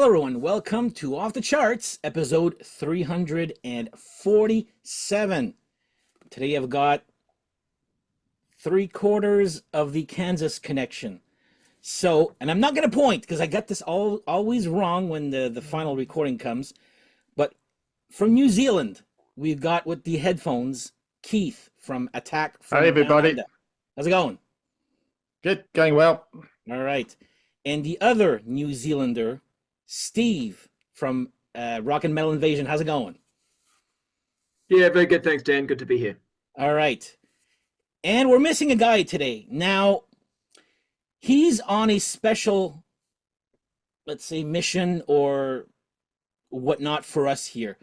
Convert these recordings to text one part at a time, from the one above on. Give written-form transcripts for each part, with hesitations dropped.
everyone. Welcome to Off the Charts, episode 347. Today I've got 3/4 of the Kansas connection. So, and I'm not going to point because I got this always wrong when the final recording comes. But from New Zealand, we've got with the headphones, Keith from Attack from Hi, everybody. Down Under. How's it going? Good, going well. All right. And the other New Zealander, Steve from Rock and Metal Invasion. How's it going? Yeah, very good. Thanks, Dan. Good to be here. All right. And we're missing a guy today. Now, he's on a special, let's say, mission or whatnot for us here.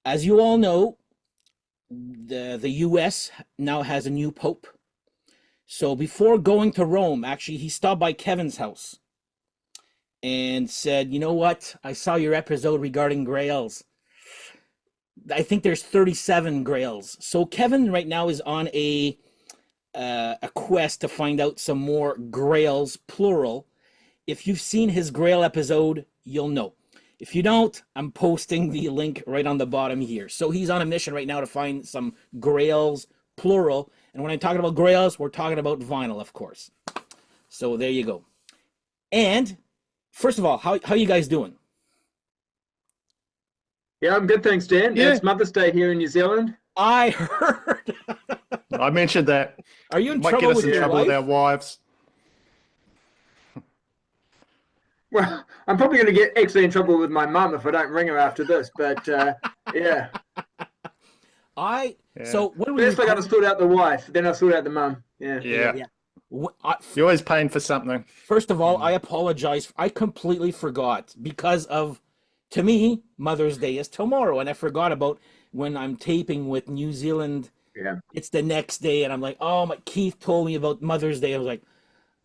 As you all know, the U.S. now has a new pope. So before going to Rome, actually, he stopped by Kevin's house and said, you know what? I saw your episode regarding grails. I think there's 37 grails. So Kevin right now is on a quest to find out some more grails, plural. If you've seen his grail episode, you'll know. If you don't, I'm posting the link right on the bottom here. So he's on a mission right now to find some grails, plural. And when I'm talking about grails, we're talking about vinyl, of course. So there you go. And first of all, how you guys doing? Yeah, I'm good. Thanks, Dan. Yeah. It's Mother's Day here in New Zealand. I heard. I mentioned that. Are you in Might trouble get us with in your trouble wife? with our wives. Well, I'm probably going to get actually in trouble with my mum if I don't ring her after this. But yeah, So what do we? first I got to sort out the wife, then I sort out the mum. Yeah. Yeah. Yeah. You're always paying for something. First of all, I apologize. I completely forgot because of, to me, Mother's Day is tomorrow, and I forgot about when I'm taping with New Zealand. Yeah. It's the next day, and I'm like, oh my! Keith told me about Mother's Day. I was like,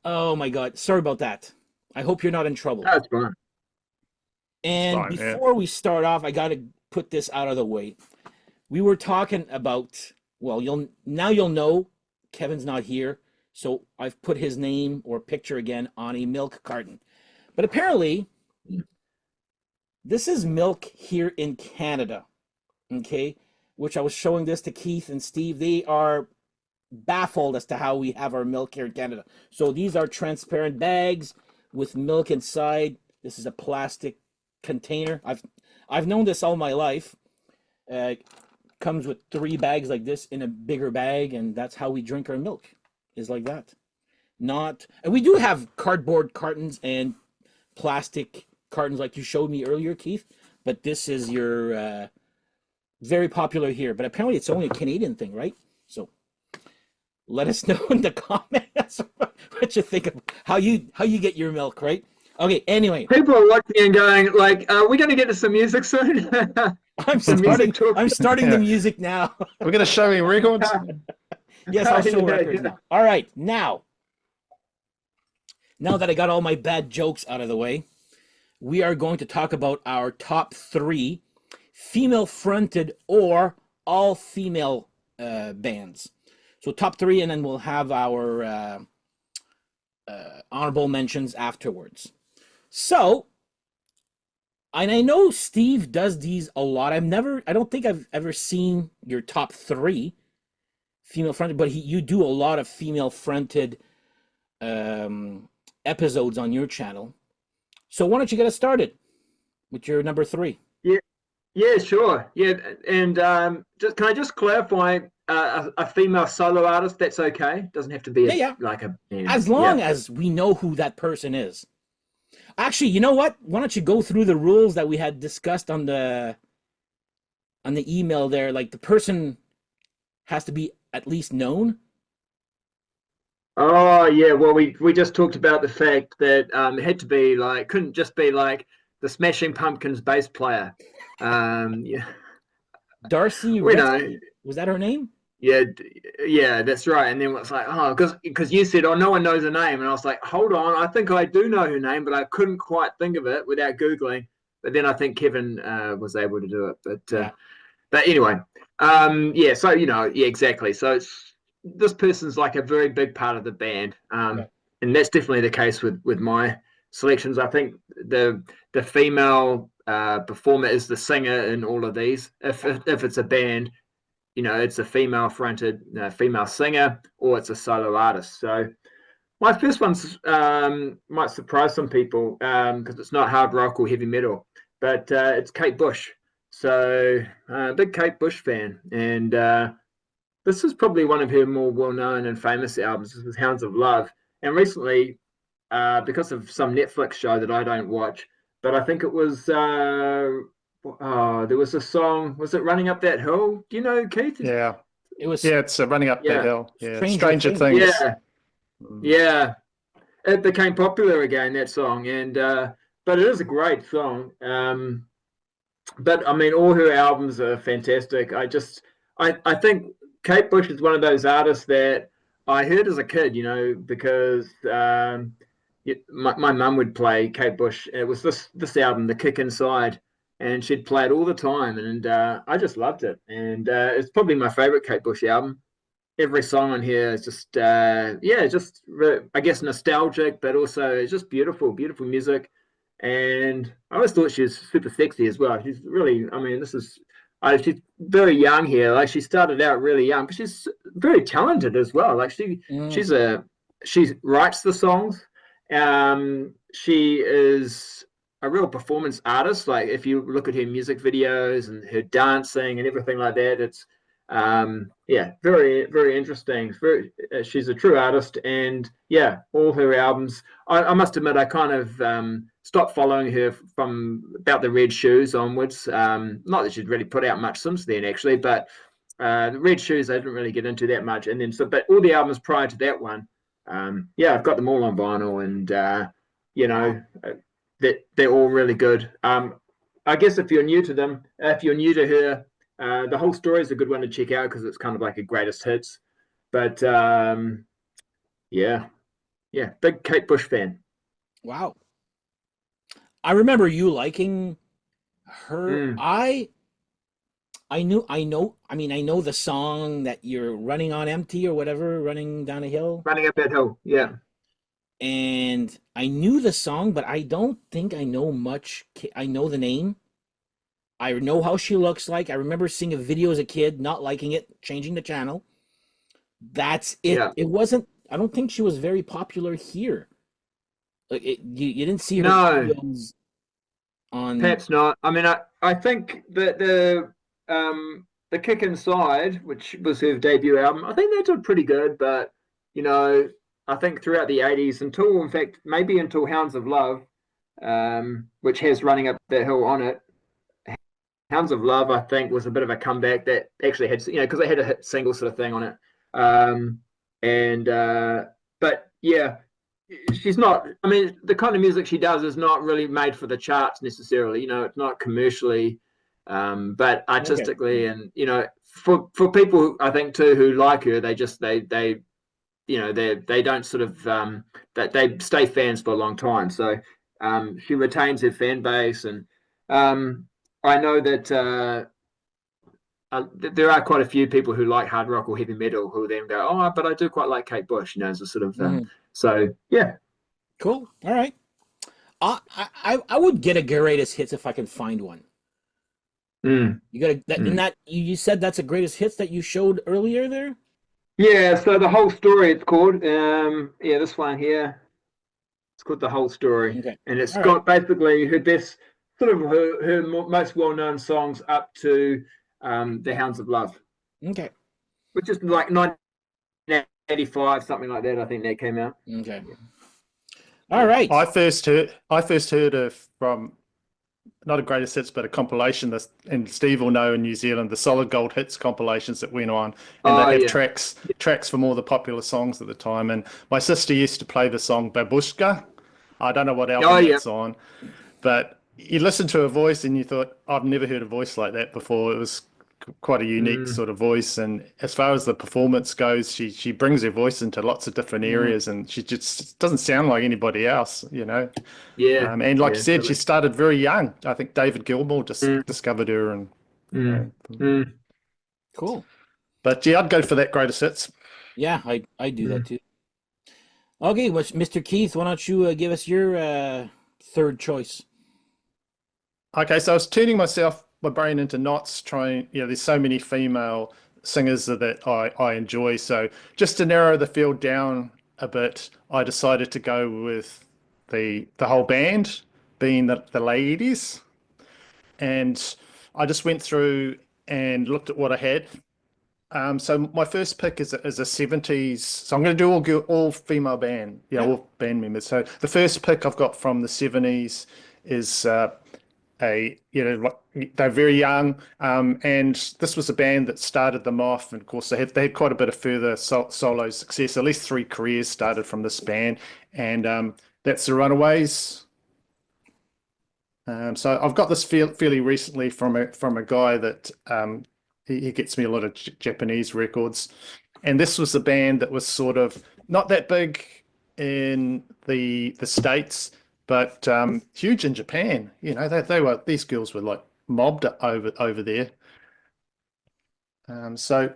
oh my God, sorry about that. I hope you're not in trouble. That's fine. And Fine, yeah. before we start off, I got to put this out of the way. We were talking about, well, you'll know Kevin's not here, so I've put his name or picture again on a milk carton. But apparently, this is milk here in Canada, okay? Which I was showing this to Keith and Steve. They are baffled as to how we have our milk here in Canada. So these are transparent bags with milk inside. This is a plastic container. I've known this all my life. Comes with 3 bags like this in a bigger bag, and that's how we drink our milk, is like that. And we do have cardboard cartons and plastic cartons like you showed me earlier, Keith, but this is your very popular here. But apparently it's only a Canadian thing, right? So let us know in the comments what you think of how you get your milk, right? Okay, anyway. People are watching and going like, "Are we going to get to some music soon?" I'm starting the music now. We're going to show you records. Yes, I'll show Yeah, records yeah. now. All right, now that I got all my bad jokes out of the way, we are going to talk about our top 3 female-fronted or all-female bands. So top 3, and then we'll have our honorable mentions afterwards. So, and I know Steve does these a lot. I don't think I've ever seen your top 3 female fronted, but you do a lot of female fronted episodes on your channel. So why don't you get us started with your number 3? Yeah, sure. Yeah, and can I just clarify? A female solo artist, that's okay. Doesn't have to be like a band. As long as we know who that person is. Actually, you know what? Why don't you go through the rules that we had discussed on the email there? Like the person has to be at least known. Oh yeah, well we just talked about the fact that it had to be like, couldn't just be like the Smashing Pumpkins bass player. Yeah. Darcy, we know. Was that her name? Yeah, that's right. And then it's like, oh, because you said, oh, no one knows her name, and I was like, hold on, I think I do know her name, but I couldn't quite think of it without googling. But then I think Kevin was able to do it. But anyway, yeah. So exactly. So this person's like a very big part of the band, and that's definitely the case with my selections. I think the female performer is the singer in all of these. If it's a band, you know, it's a female fronted female singer, or it's a solo artist. So my first one's might surprise some people because it's not hard rock or heavy metal, but it's Kate Bush. So big Kate Bush fan, and this is probably one of her more well-known and famous albums. This was Hounds of Love, and recently, because of some Netflix show that I don't watch, but I think it was there was a song. Was it Running Up That Hill? Do you know, Keith? Yeah. It was Yeah, it's Running Up Yeah. That Hill. Yeah, Stranger Stranger Things. Things. Yeah, Mm. yeah. It became popular again, that song, and but it is a great song. But I mean, all her albums are fantastic. I think Kate Bush is one of those artists that I heard as a kid, you know, because my mum would play Kate Bush. It was this album, The Kick Inside, and she'd play it all the time, and I just loved it. And it's probably my favorite Kate Bush album. Every song on here is just I guess nostalgic, but also it's just beautiful music. And I always thought she was super sexy as well. She's really, I mean, she's very young here. Like, she started out really young, but she's very talented as well. Like, she writes the songs. She is a real performance artist. Like, if you look at her music videos and her dancing and everything like that, it's very, very interesting. She's a true artist, and yeah, all her albums. I must admit, I kind of stopped following her from about the Red Shoes onwards. Not that she'd really put out much since then, actually, but the Red Shoes I didn't really get into that much. And then but all the albums prior to that one, I've got them all on vinyl, and that they're all really good. I guess if you're new to them, if you're new to her. The whole story is a good one to check out because it's kind of like a greatest hits. But big Kate Bush fan. Wow. I remember you liking her. I know the song that you're running on empty or whatever, running down a hill. Running Up That Hill, yeah. And I knew the song, but I don't think I know much. I know the name. I know how she looks like. I remember seeing a video as a kid, not liking it, changing the channel. That's it. Yeah. It wasn't. I don't think she was very popular here. Like, you didn't see her No. videos on. Perhaps not. I mean, I think that the Kick Inside, which was her debut album, I think that did pretty good. But you know, I think throughout the '80s, maybe until Hounds of Love, which has Running Up That Hill on it. Hounds of Love, I think, was a bit of a comeback that actually had, because they had a hit single sort of thing on it. But yeah, she's not, I mean, the kind of music she does is not really made for the charts necessarily, it's not commercially, but artistically, and, for people, I think, too, who like her, they don't sort of, that they stay fans for a long time. So she retains her fan base, and I know that there are quite a few people who like hard rock or heavy metal who then go, oh, but I do quite like Kate Bush, as a sort of, so yeah. Cool. All right. I would get a greatest hits if I can find one. You got you said that's a greatest hits that you showed earlier there? Yeah, so The Whole Story it's called. This one here. It's called The Whole Story. Okay. And it's All got basically her best, sort of her most well-known songs up to The Hounds of Love. Okay. Which is like 1985, something like that, I think that came out. Okay. All right. I first heard her from not a greatest hits, but a compilation that, and Steve will know in New Zealand, the Solid Gold Hits compilations that went on, and they have tracks from all the popular songs at the time. And my sister used to play the song Babushka. I don't know what album it's on, but you listen to her voice and you thought, I've never heard a voice like that before. It was quite a unique sort of voice, and as far as the performance goes, she brings her voice into lots of different areas, and she just doesn't sound like anybody else, and like you said, she started very young. I think David Gilmour just discovered her, and cool. But yeah, I'd go for that greatest hits. Yeah, I do that too. Okay, Mr. Keith, why don't you give us your third choice? Okay, so I was turning my brain into knots, trying, there's so many female singers that I enjoy. So just to narrow the field down a bit, I decided to go with the whole band being the ladies. And I just went through and looked at what I had. So my first pick is a 70s. So I'm going to do all female band, Yeah. all band members. So the first pick I've got from the 70s is they're very young, and this was a band that started them off. And of course, they had quite a bit of further solo success. At least 3 careers started from this band, and that's the Runaways. So I've got this fairly recently from a guy that he gets me a lot of Japanese records, and this was a band that was sort of not that big in the States, but huge in Japan. These girls were like mobbed over there. So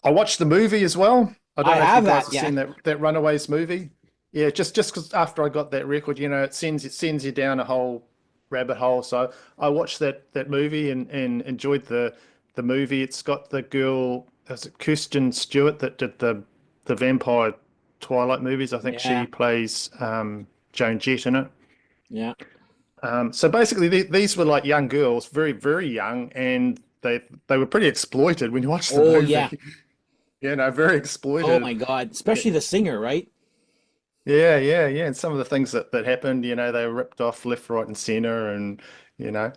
I watched the movie as well. I don't I know if you have guys that, have yeah. seen that Runaways movie. Yeah, just because after I got that record, it sends you down a whole rabbit hole. So I watched that movie and enjoyed the movie. It's got the girl, is it Kirsten Stewart that did the Vampire Twilight movies? I think Yeah. she plays Joan Jett in it. Yeah. So basically, these were like young girls, very very young, and they were pretty exploited when you watch the Oh movie. yeah. Very Oh exploited. my God. Especially the singer, right? Yeah. And some of the things that happened, they were ripped off left, right, and center, and you know,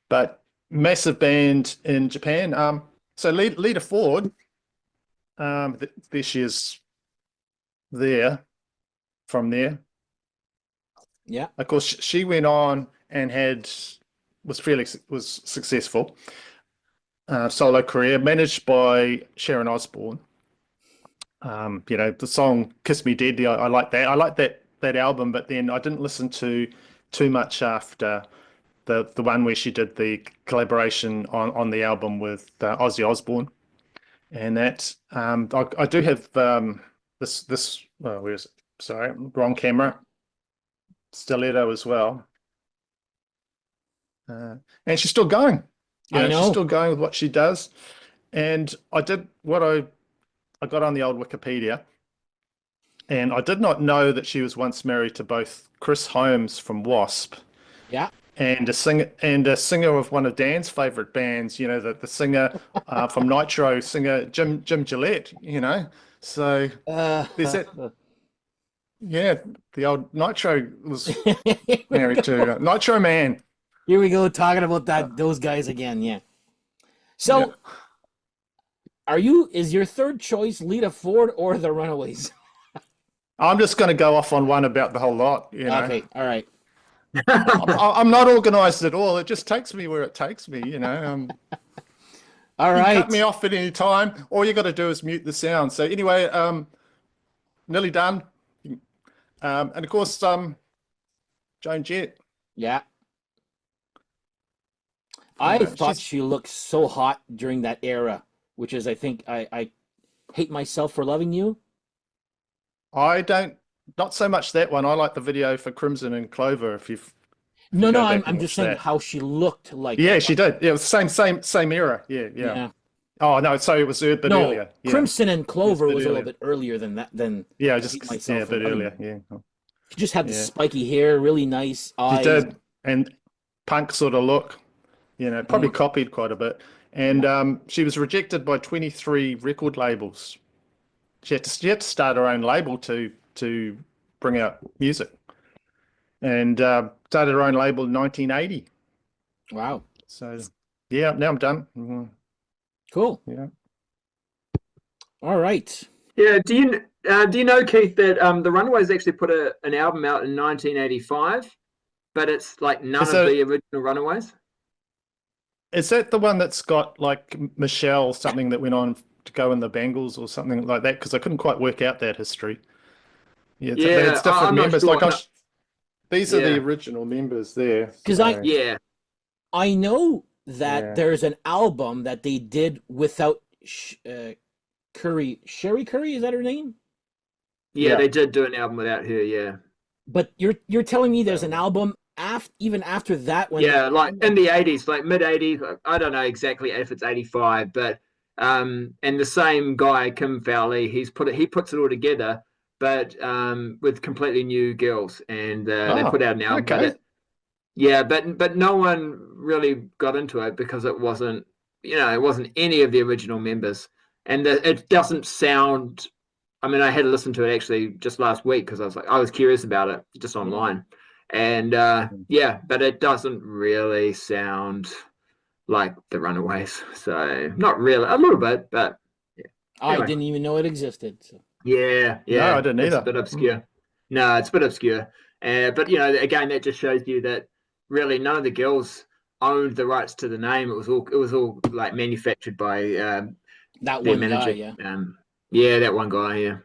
but massive band in Japan. So Lita Ford, there she is there from there. Yeah. Of course, she went on and was successful solo career managed by Sharon Osbourne. The song "Kiss Me Deadly," I like that. I like that album, but then I didn't listen to too much after the one where she did the collaboration on the album with Ozzy Osbourne, and that I do have this where is it? Sorry, wrong camera. Stiletto as well, and she's still going. I She's know. still going with what she does. And I did what I got on the old Wikipedia, and I did not know that she was once married to both Chris Holmes from Wasp Yeah. and a singer of one of Dan's favorite bands. The singer from Nitro, singer Jim Gillette. So there's that. Yeah, the old Nitro was Here we married go. to Nitro Man. Here we go talking about those guys again. Yeah. So is your third choice Lita Ford or the Runaways? I'm just going to go off on one about the whole lot. Okay. All right. I'm not organized at all. It just takes me where it takes me. All You can right. cut me off at any time. All you got to do is mute the sound. So anyway, nearly done. And of course, Joan Jett. Yeah. I thought She's she looked so hot during that era, which is, I think, I Hate Myself for Loving You. not so much that one. I like the video for Crimson and Clover. If No, you no, go back I'm and just watch saying that. how she looked like. Yeah, she did. Yeah, it was the same era. Yeah. Yeah. Oh no, so it was a bit No, earlier. Yeah. Crimson and Clover bit was a little earlier. bher earlier than that. Than Yeah, Hate Myself a for bit Loving earlier. You. Yeah. She just had the Yeah. spiky hair, really nice She eyes. did, and punk sort of look. Probably Mhm. copied quite a bit. And she was rejected by 23 record labels. She had to start her own label to bring out music, and started her own label in 1980. Wow. So, yeah, now I'm done. Cool. Yeah. All right. Yeah, do you know, Keith, that the Runaways actually put an album out in 1985, but it's like none Is of it- the original Runaways? Is that the one that's got like Michelle something that went on to go in the Bangles or something like that? Because I couldn't quite work out that history. Yeah, Yeah, it's different I'm not members. sure. Like these are the Yeah. original members there. 'Cause so- Yeah, I know that Yeah. there's an album that they did without Curry. Sherry Curry, is that her name? Yeah, they did do an album without her. Yeah. But you're telling me there's an album even after that when Yeah, like in the 80s, like mid 80s. I don't know exactly if it's 85, but and the same guy, Kim Fowley, he puts it all together, but with completely new girls, and they put out an album. Okay. But no one really got into it because it wasn't, it wasn't any of the original members, and it doesn't sound. I mean, I had to listen to it actually just last week because I was curious about it just online, and yeah, but it doesn't really sound like the Runaways. So not really, a little bit, but yeah. I Anyway. didn't even know it existed. So. Yeah, No, I didn't it's either. a bit obscure. No, it's a bit obscure. But again, that just shows you that really none of the girls owned the rights to the name. It was all like manufactured by That their one manager. guy, yeah. Yeah, that one guy. Yeah.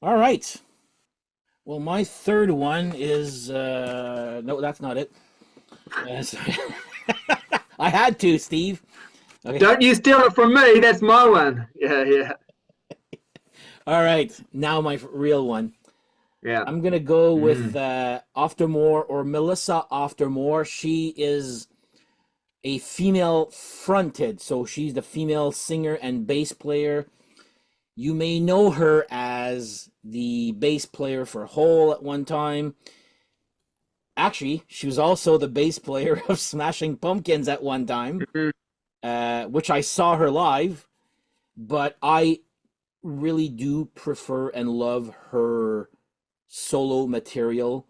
All right. Well, my third one is no, that's not it. Sorry. I had to, Steve. Okay. Don't you steal it from me? That's my one. Yeah. All right. Now my real one. Yeah. I'm gonna go with Aftermore or Melissa Aftermore. She is a female fronted, so she's the female singer and bass player. You may know her as the bass player for Hole at one time. Actually, she was also the bass player of Smashing Pumpkins at one time, which I saw her live. But I really do prefer and love her solo material.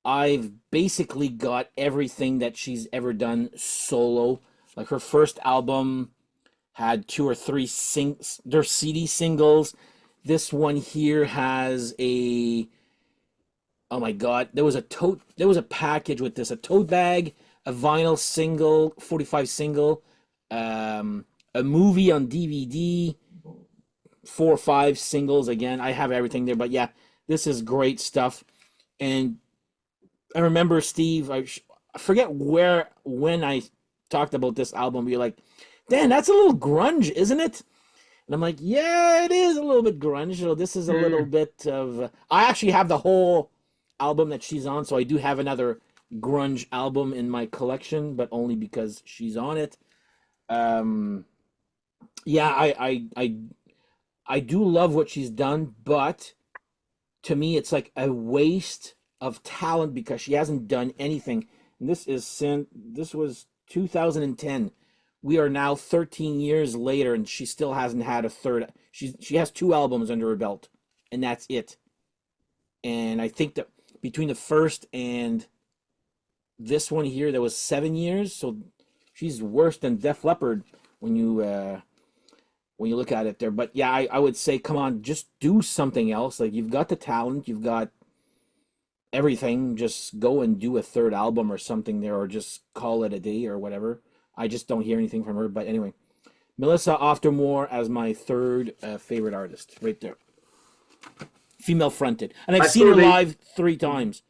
I've basically got everything that she's ever done solo. Like her first album had 2 or 3 their CD singles. This one here has oh my god, there was a package with this, a tote bag, a vinyl single, 45 single, a movie on DVD, 4 or 5 singles. Again, I have everything there, but yeah, this is great stuff. And I remember, Steve, I forget when I talked about this album, you're like, Dan, that's a little grunge, isn't it? And I'm like, yeah, it is a little bit grunge. So this is a little bit of. I actually have the whole album that she's on, so I do have another grunge album in my collection, but only because she's on it. Yeah, I do love what she's done, but to me, it's like a waste of talent because she hasn't done anything. And this was 2010. We are now 13 years later, and she still hasn't had a third. She has 2 albums under her belt, and that's it. And I think that between the first and this one here, there was 7 years. So she's worse than Def Leppard when you look at it there. But yeah, I would say, come on, just do something else. Like, you've got the talent, you've got everything. Just go and do a third album or something there, or just call it a day or whatever. I just don't hear anything from her. But anyway, Melissa Aftermore as my third favorite artist, right there. Female fronted. And I've seen her live 3 times.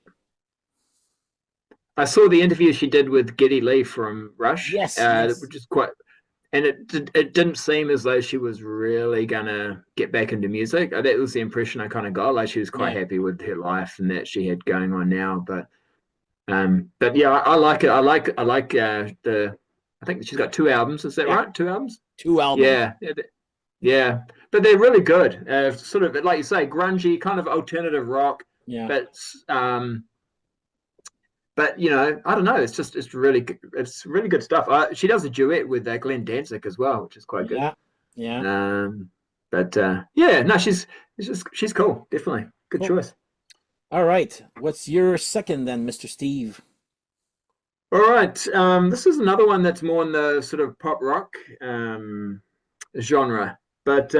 I saw the interview she did with Geddy Lee from Rush. Yes. Which is quite. And it didn't seem as though she was really gonna get back into music. That was the impression I kind of got. Like, she was quite happy with her life and that she had going on now. But yeah, I like it. I like I think she's got 2 albums. Is that right? 2 albums? 2 albums. Yeah. But they're really good. Sort of like you say, grungy, kind of alternative rock. Yeah. But I don't know. It's really good stuff. She does a duet with Glenn Danzig as well, which is quite good. Yeah. But yeah, no, she's cool. Definitely good choice. All right. What's your second then, Mr. Steve? All right. This is another one that's more in the sort of pop rock genre. But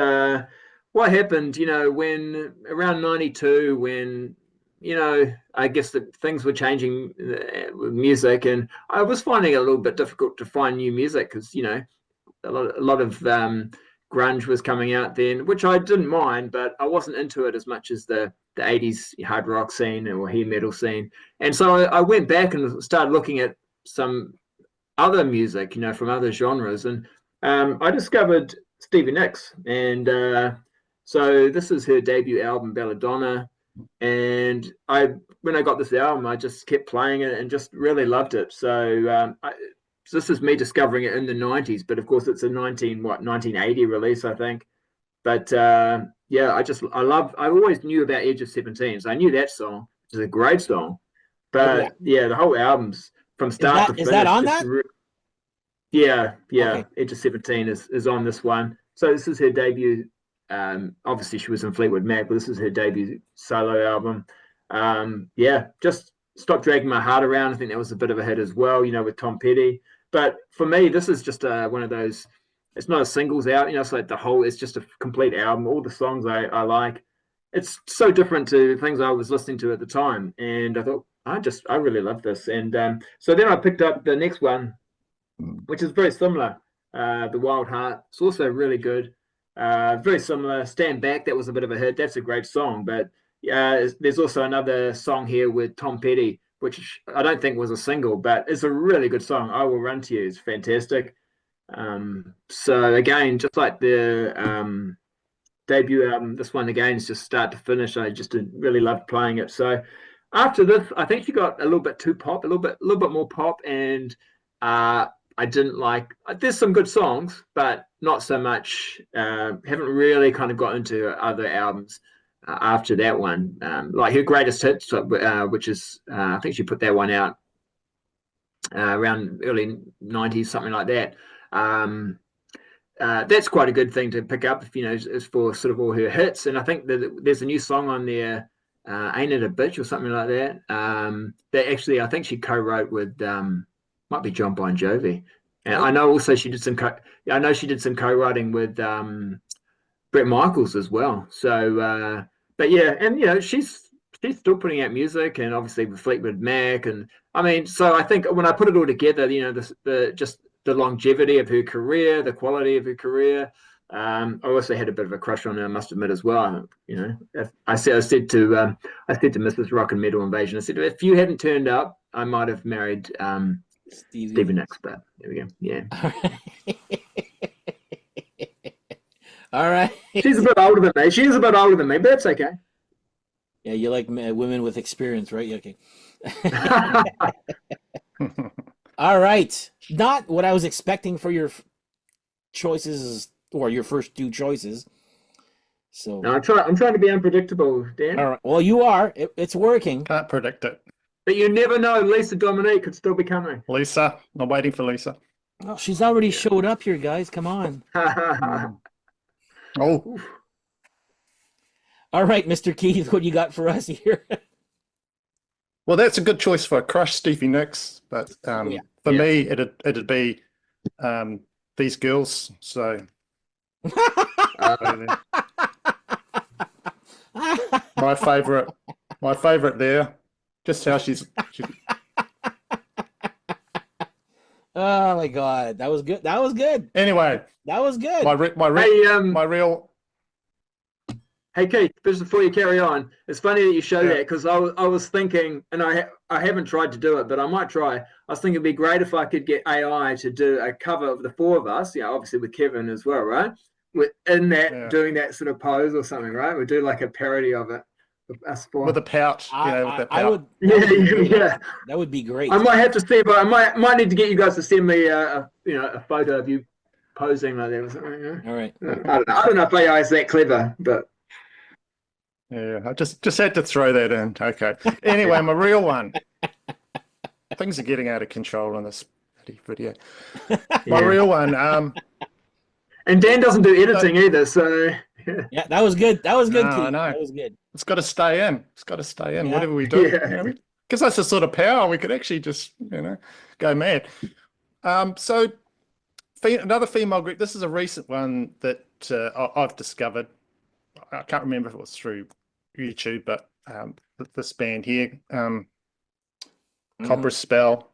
what happened, when around 92, when I guess that things were changing with music, and I was finding it a little bit difficult to find new music because a lot of grunge was coming out then, which I didn't mind, but I wasn't into it as much as the 80s hard rock scene or heavy metal scene. And so I went back and started looking at some other music, from other genres, and I discovered Stevie Nicks, and So this is her debut album, Belladonna. And when I got this album, I just kept playing it and just really loved it. So this is me discovering it in the 90s, but of course it's a 1980 release, I think. But yeah, I always knew about Edge of 17, so I knew that song, which is a great song. But yeah, the whole album's from start to finish. Is that on that? Yeah, Okay. Edge of 17 is on this one. So this is her debut. Obviously she was in Fleetwood Mac, but this is her debut solo album. Yeah, just Stop Dragging My Heart Around. I think that was a bit of a hit as well, with Tom Petty. But for me, this is just one of those. It's not a singles out, it's like it's just a complete album. All the songs I like. It's so different to things I was listening to at the time, and I thought I really love this. And so then I picked up the next one, which is very similar. The Wild Heart. It's also really good. Very similar. Stand Back. That was a bit of a hit. That's a great song. But there's also another song here with Tom Petty, which I don't think was a single, but it's a really good song. I Will Run to You. It's fantastic. So again, just like the debut album, this one again is just start to finish. I just really loved playing it. So after this, I think she got a little bit too pop, a little bit more pop, and I didn't like. There's some good songs, but not so much. Haven't really kind of got into other albums after that one. Like her greatest hits, which is I think she put that one out around early 90s, something like that. That's quite a good thing to pick up, is for sort of all her hits. And I think that there's a new song on there, Ain't It a Bitch or something like that. That actually I think she co-wrote with might be John Bon Jovi. And I know also she did some co-writing with Bret Michaels as well. So but yeah, and she's still putting out music, and obviously with Fleetwood Mac, and I mean, so I think when I put it all together, just the longevity of her career, the quality of her career. I also had a bit of a crush on her, I must admit, as well. I said to Mrs. Rock and Metal Invasion, I said, if you hadn't turned up, I might have married Stevie Nicks. But there we go. Yeah. All right. She's a bit older than me. She is a bit older than me, but that's okay. Yeah, you like women with experience, right? Okay. All right. Not what I was expecting for your choices or your first two choices. So no, I'm trying to be unpredictable, Dan. All right. Well, you are. It's working. Can't predict it. But you never know. Lisa Dominique could still be coming. Lisa, I'm waiting for Lisa. Oh, she's already showed up here, guys. Come on. Oh. All right, Mr. Keith, what you got for us here? Well, that's a good choice for a crush, Stevie Nicks. But for me, it'd be These Girls. So my favorite there. Just how she Oh my God, that was good. That was good. Anyway, that was good. My Hey, real. Hey Keith, just before you carry on, it's funny that you show that, because I was thinking, and I haven't tried to do it, but I might try. I was thinking it'd be great if I could get AI to do a cover of the four of us, obviously with Kevin as well, right? Doing that sort of pose or something, right? We'd do like a parody of it. Us four. With a pouch, with that pouch. I would. Yeah. That would be great. I might have to see, but I might need to get you guys to send me a photo of you posing like that or something. All right. I don't know if AI is that clever, but yeah, I just had to throw that in. Okay. Anyway, my real one. Things are getting out of control in this video. My real one. And Dan doesn't do editing either, so yeah, that was good. That was good, no, Keith. I know. That was good. It's got to stay in. It's got to stay in. Yeah. Whatever we do, Yeah. because that's the sort of power we could actually just go mad. So another female group. This is a recent one that I've discovered. I can't remember if it was through YouTube, but this band here, Cobra Spell.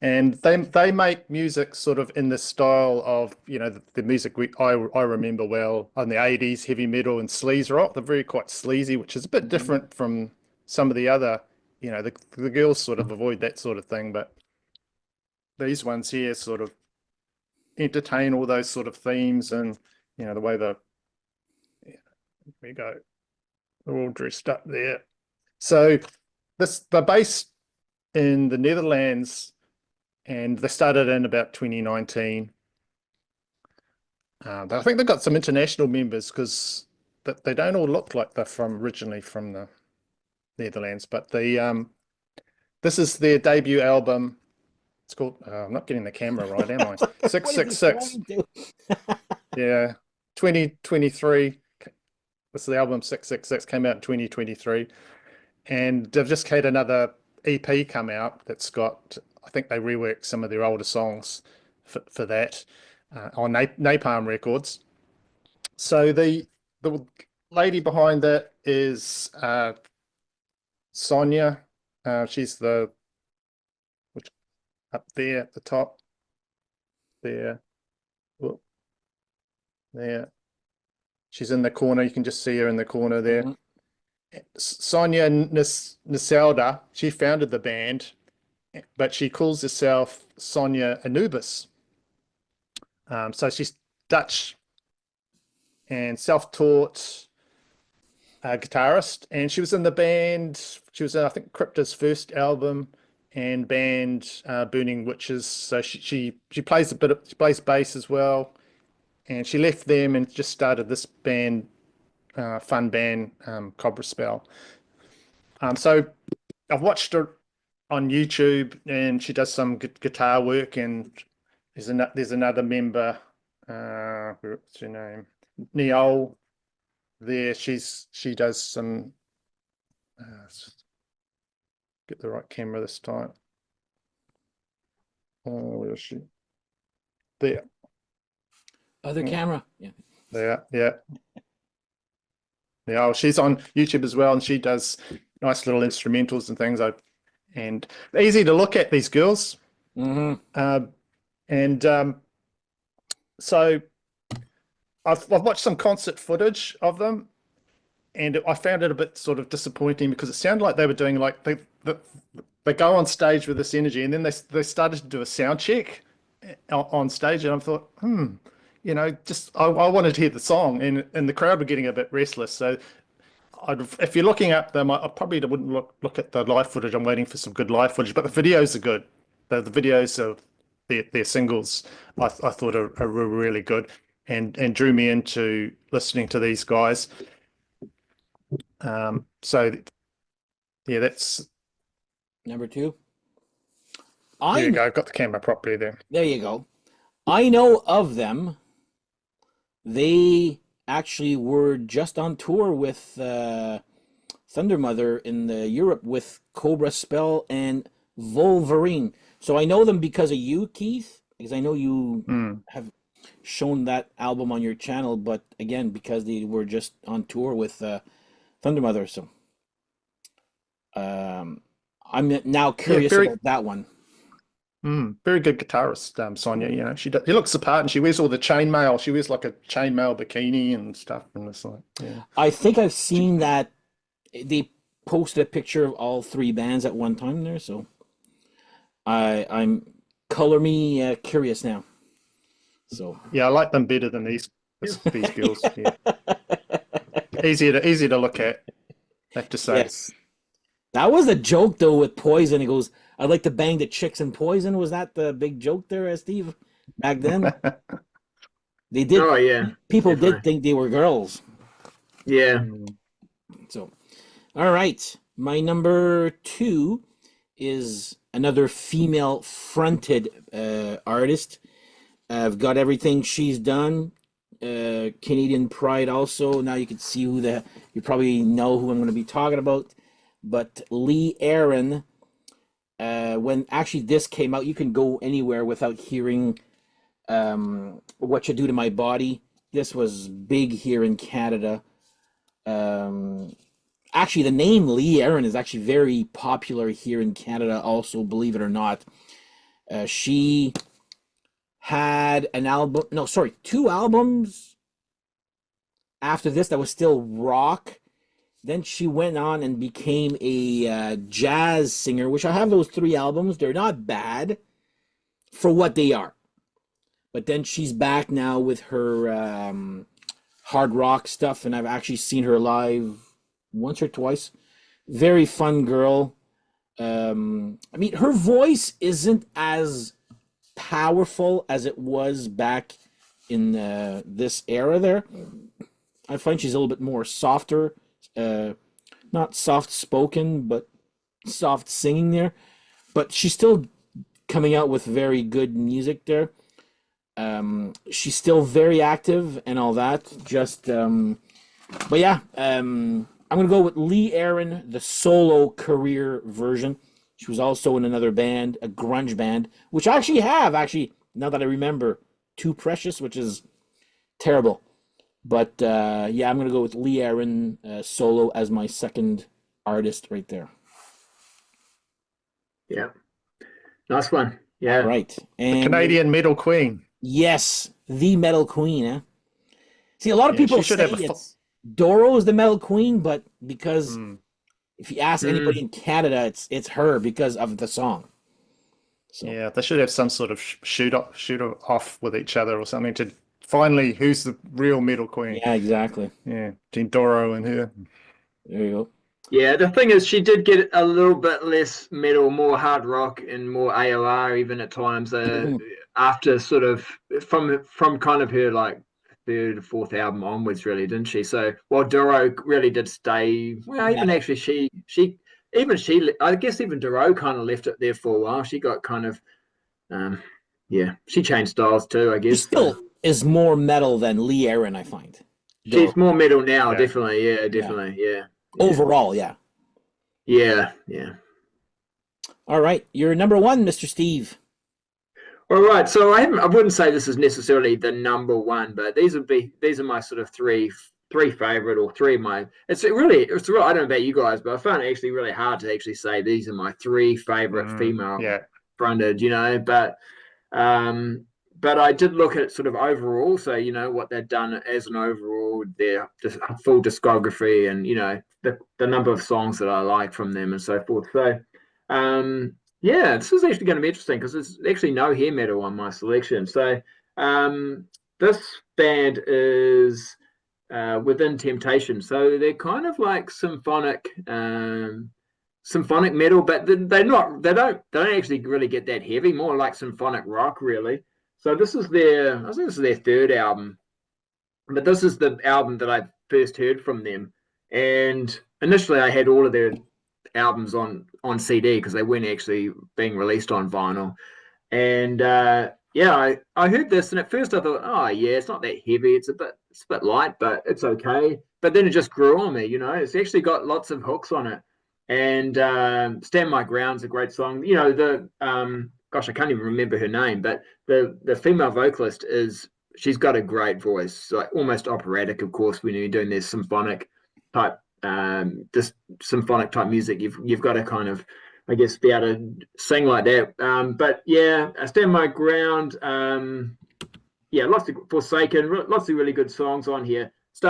And they make music sort of in the style of the music I remember well in the 80s, heavy metal and sleaze rock. They're very quite sleazy, which is a bit different from some of the other, the girls sort of avoid that sort of thing, but these ones here sort of entertain all those sort of themes, and the way the we go. They're all dressed up there. So they're based in the Netherlands, and they started in about 2019. I think they've got some international members because they don't all look like they're originally from the Netherlands. But this is their debut album. It's called. I'm not getting the camera right, am I? 666. Yeah, 2023. This is the album 666, came out in 2023, and they've just had another EP come out that's got. I think they reworked some of their older songs for that on Napalm Records. So the lady behind that is Sonia. She's which up there at the top there. Whoop. There. She's in the corner. You can just see her in the corner there. Sonia Niselda, she founded the band, but she calls herself Sonia Anubis. So she's Dutch and self-taught guitarist, and she was in the band. She was in, I think, Crypta's first album and band Burning Witches. So she plays she plays bass as well. And she left them and just started this band, fun band, Cobra Spell. So I've watched her on YouTube, and she does some guitar work. And there's another member, what's her name? Neol. There, she does some. Get the right camera this time. Where is she? There. Other camera. Yeah. Yeah. Yeah, she's on YouTube as well, and she does nice little instrumentals and things. And easy to look at, these girls. So I've watched some concert footage of them, and I found it a bit sort of disappointing because it sounded like they were doing like they go on stage with this energy, and then they started to do a sound check on stage, and I thought, just I wanted to hear the song, and the crowd were getting a bit restless. So if you're looking at them, I probably wouldn't look at the live footage. I'm waiting for some good live footage, but the videos are good. The videos of their singles, I thought are really good, and drew me into listening to these guys. So yeah, that's number 2. There you go. I've got the camera properly there. There you go. I know of them. They actually were just on tour with Thundermother in Europe with Cobra Spell and Wolverine. So I know them because of you, Keith, because I know you have shown that album on your channel, but again, because they were just on tour with Thundermother. So I'm now curious about that one. Very good guitarist, Sonia. She looks the part, and she wears all the chainmail. She wears like a chainmail bikini and stuff, and it's like, yeah. I think I've seen that they posted a picture of all 3 bands at one time there, so I'm color me curious now. So yeah, I like them better than these girls. Yeah. Easier to look at, I have to say. Yes. That was a joke though with Poison. He goes, I'd like to bang the chicks in Poison. Was that the big joke there, Steve? Back then? They did. Oh yeah. People did think they were girls. Yeah. So, all right. My number 2 is another female fronted artist. I've got everything she's done. Canadian Pride also. Now you can see you probably know who I'm going to be talking about. But Lee Aaron, when actually this came out, you can go anywhere without hearing What You Do to My Body. This was big here in Canada. Actually, the name Lee Aaron is actually very popular here in Canada also, believe it or not. She had an album, 2 albums after this that was still rock. Then she went on and became a jazz singer, which I have those 3 albums. They're not bad for what they are. But then she's back now with her hard rock stuff, and I've actually seen her live once or twice. Very fun girl. I mean, her voice isn't as powerful as it was back in this era there. I find she's a little bit more softer, not soft spoken, but soft singing there. But she's still coming out with very good music there. She's still very active and all that. But yeah, I'm gonna go with Lee Aaron, the solo career version. She was also in another band, a grunge band, which I actually have, now that I remember, Too Precious, which is terrible. But yeah, I'm going to go with Lee Aaron solo as my second artist right there. Yeah. Nice one. Yeah. Right. And Canadian metal queen. yes, the metal queen. Eh? See, a lot of Yeah, people she should say have a it's Doro is the metal queen, but because Mm. if you ask anybody in Canada, it's her because of the song. So, Yeah, they should have some sort of shoot off with each other or something to finally who's the real metal queen. yeah, exactly. Yeah, between Doro and her. There you go. Yeah, the thing is, she did get a little bit less metal, more hard rock, and more AOR even at times. After sort of from kind of her like third, fourth album onwards, really, didn't she? So while Doro really did stay, well, even actually she I guess even Doro kind of left it there for a while. She got kind of, yeah, she changed styles too, I She guess. still is more metal than Lee Aaron, I find. She's more metal now, Yeah. definitely. Yeah, definitely. Yeah. Overall, yeah. Yeah. All right, you're number one, Mr. Steve. All right, so I wouldn't say this is necessarily the number one, but these are my sort of three favorite, or three of my. It's really I don't know about you guys, but I found it actually really hard to actually say these are my three favorite female Yeah. fronted, but I did look at sort of overall, so what they've done as an overall, their full discography, and the number of songs that I like from them and so forth. So, yeah, this is actually going to be interesting because there's actually no hair metal on my selection. So, this band is Within Temptation. So they're kind of like symphonic metal, but they don't actually really get that heavy. More like symphonic rock, really. So I think this is their third album, but this is the album that I first heard from them. And initially, I had all of their albums on CD because they weren't actually being released on vinyl. And yeah, I heard this, and at first I thought, oh yeah, it's not that heavy. It's a bit light, but it's okay. But then it just grew on me. It's actually got lots of hooks on it. And Stand My Ground's a great song. Gosh, I can't even remember her name, but the female vocalist she's got a great voice, like almost operatic, of course, when you're doing this symphonic type symphonic type music. You've got to kind of, I guess, be able to sing like that. But yeah, I Stand My Ground. Yeah, lots of Forsaken, lots of really good songs on here. It's